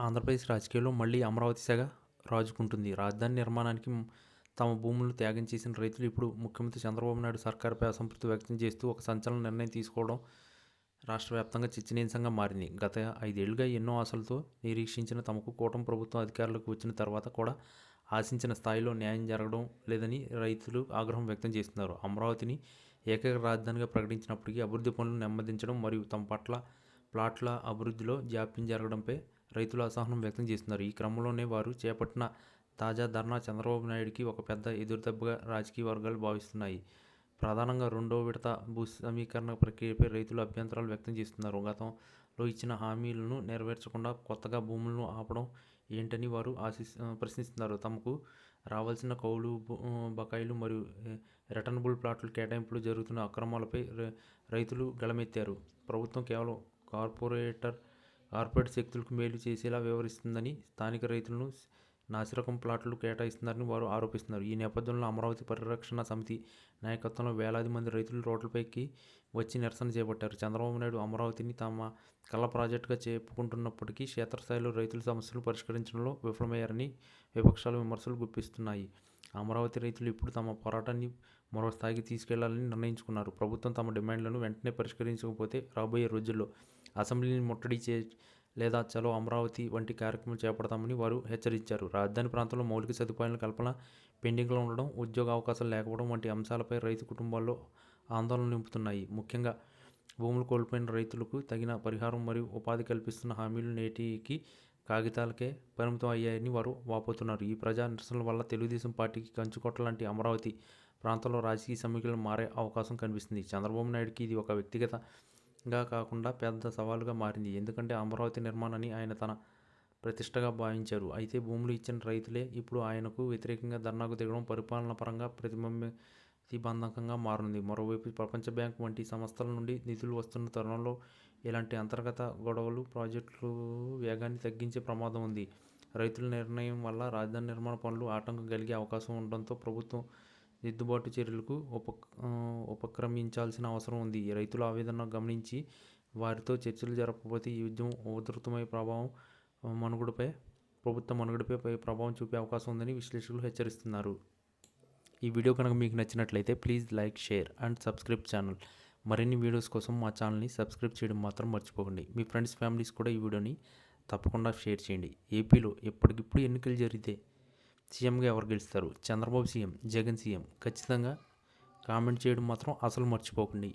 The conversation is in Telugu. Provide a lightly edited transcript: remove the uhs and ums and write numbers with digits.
ఆంధ్రప్రదేశ్ రాజకీయాల్లో మళ్ళీ అమరావతి సెగ రాజుకుంటుంది. రాజధాని నిర్మాణానికి తమ భూములను త్యాగం చేసిన రైతులు ఇప్పుడు ముఖ్యమంత్రి చంద్రబాబు నాయుడు సర్కారుపై అసంతృప్తి వ్యక్తం చేస్తూ ఒక సంచలన నిర్ణయం తీసుకోవడం రాష్ట్ర వ్యాప్తంగా చర్చనీయాంశంగా మారింది. గత 5 ఏళ్లుగా ఎన్నో ఆశలతో నిరీక్షించిన తమకు కూటమి ప్రభుత్వం అధికారంలోకి వచ్చిన తర్వాత కూడా ఆశించిన స్థాయిలో న్యాయం జరగడం లేదని రైతులు ఆగ్రహం వ్యక్తం చేస్తున్నారు. అమరావతిని ఏకైక రాజధానిగా ప్రకటించినప్పటికీ అభివృద్ధి పనులను నెమ్మదించడం మరియు తమ పట్ల ప్లాట్ల అభివృద్ధిలో జాప్యం జరగడంపై రైతులు అసహనం వ్యక్తం చేస్తున్నారు. ఈ క్రమంలోనే వారు చేపట్టిన తాజా ధర్నా చంద్రబాబు నాయుడికి ఒక పెద్ద ఎదురుదెబ్బగా రాజకీయ వర్గాలు భావిస్తున్నాయి. ప్రధానంగా రెండో విడత భూ సమీకరణ ప్రక్రియపై రైతులు అభ్యంతరాలు వ్యక్తం చేస్తున్నారు. గతంలో ఇచ్చిన హామీలను నెరవేర్చకుండా కొత్తగా భూములను ఆపడం ఏంటని వారు ప్రశ్నిస్తున్నారు. తమకు రావాల్సిన కౌలు బకాయిలు మరియు రిటర్నబుల్ ప్లాట్ల కేటాయింపులు జరుగుతున్న అక్రమాలపై రైతులు గళమెత్తారు. ప్రభుత్వం కేవలం కార్పొరేట్ శక్తులకు మేలు చేసేలా వ్యవహరిస్తుందని, స్థానిక రైతులను నాసిరకం ప్లాట్లు కేటాయిస్తున్నారని వారు ఆరోపిస్తున్నారు. ఈ నేపథ్యంలో అమరావతి పరిరక్షణ సమితి నాయకత్వంలో వేలాది మంది రైతులు రోడ్లపైకి వచ్చి నిరసన చేపట్టారు. చంద్రబాబు నాయుడు అమరావతిని తమ కళ్ళ ప్రాజెక్టుగా చెప్పుకుంటున్నప్పటికీ క్షేత్రస్థాయిలో రైతుల సమస్యలు పరిష్కరించడంలో విఫలమయ్యారని విపక్షాలు విమర్శలు గుప్పిస్తున్నాయి. అమరావతి రైతులు ఇప్పుడు తమ పోరాటాన్ని మరో స్థాయికి తీసుకెళ్లాలని నిర్ణయించుకున్నారు. ప్రభుత్వం తమ డిమాండ్లను వెంటనే పరిష్కరించకపోతే రాబోయే రోజుల్లో అసెంబ్లీని ముట్టడి లేదా చలో అమరావతి వంటి కార్యక్రమాలు చేపడతామని వారు హెచ్చరించారు. రాజధాని ప్రాంతంలో మౌలిక సదుపాయాల కల్పన పెండింగ్లో ఉండడం, ఉద్యోగ అవకాశాలు లేకపోవడం వంటి అంశాలపై రైతు కుటుంబాల్లో ఆందోళన నింపుతున్నాయి. ముఖ్యంగా భూములు కోల్పోయిన రైతులకు తగిన పరిహారం మరియు ఉపాధి కల్పిస్తున్న హామీలు నేటికి కాగితాలకే పరిమితం అయ్యాయని వారు వాపోతున్నారు. ఈ ప్రజా నిరసనల వల్ల తెలుగుదేశం పార్టీకి కంచుకోట లాంటి అమరావతి ప్రాంతంలో రాజకీయ సమీకరణలు మారే అవకాశం కనిపిస్తుంది. చంద్రబాబు నాయుడుకి ఇది ఒక వ్యక్తిగతంగా కాకుండా పెద్ద సవాలుగా మారింది. ఎందుకంటే అమరావతి నిర్మాణాన్ని ఆయన తన ప్రతిష్టగా భావించారు. అయితే భూములు ఇచ్చిన రైతులే ఇప్పుడు ఆయనకు వ్యతిరేకంగా ధర్నాకు దిగడం పరిపాలన పరంగా ప్రతిబంధకంగా మారింది. మరోవైపు ప్రపంచ బ్యాంక్ వంటి సంస్థల నుండి నిధులు వస్తున్న తరుణంలో ఇలాంటి అంతర్గత గొడవలు ప్రాజెక్టుల వేగాన్ని తగ్గించే ప్రమాదం ఉంది. రైతుల నిర్ణయం వల్ల రాజధాని నిర్మాణ పనులు ఆటంకం కలిగే అవకాశం ఉండడంతో ప్రభుత్వం దిద్దుబాటు చర్యలకు ఉపక్రమించాల్సిన అవసరం ఉంది. రైతుల ఆవేదన గమనించి వారితో చర్చలు జరపకపోతే ఈ ఉద్యమం ఉధృతమై ప్రభుత్వ మనుగడపై ప్రభావం చూపే అవకాశం ఉందని విశ్లేషకులు హెచ్చరిస్తున్నారు. ఈ వీడియో కనుక మీకు నచ్చినట్లయితే please like, share and subscribe channel. మరిన్ని వీడియోస్ కోసం మా ఛానల్ని సబ్స్క్రైబ్ చేయడం మాత్రం మర్చిపోకండి. మీ ఫ్రెండ్స్, ఫ్యామిలీస్ కూడా ఈ వీడియోని తప్పకుండా షేర్ చేయండి. ఏపీలో ఎప్పటికిప్పుడు ఎన్నికలు జరిగితే సీఎంగా ఎవరు గెలుస్తారు? Chandrababu CM, Jagan CM? ఖచ్చితంగా కామెంట్ చేయడం మాత్రం అసలు మర్చిపోకండి.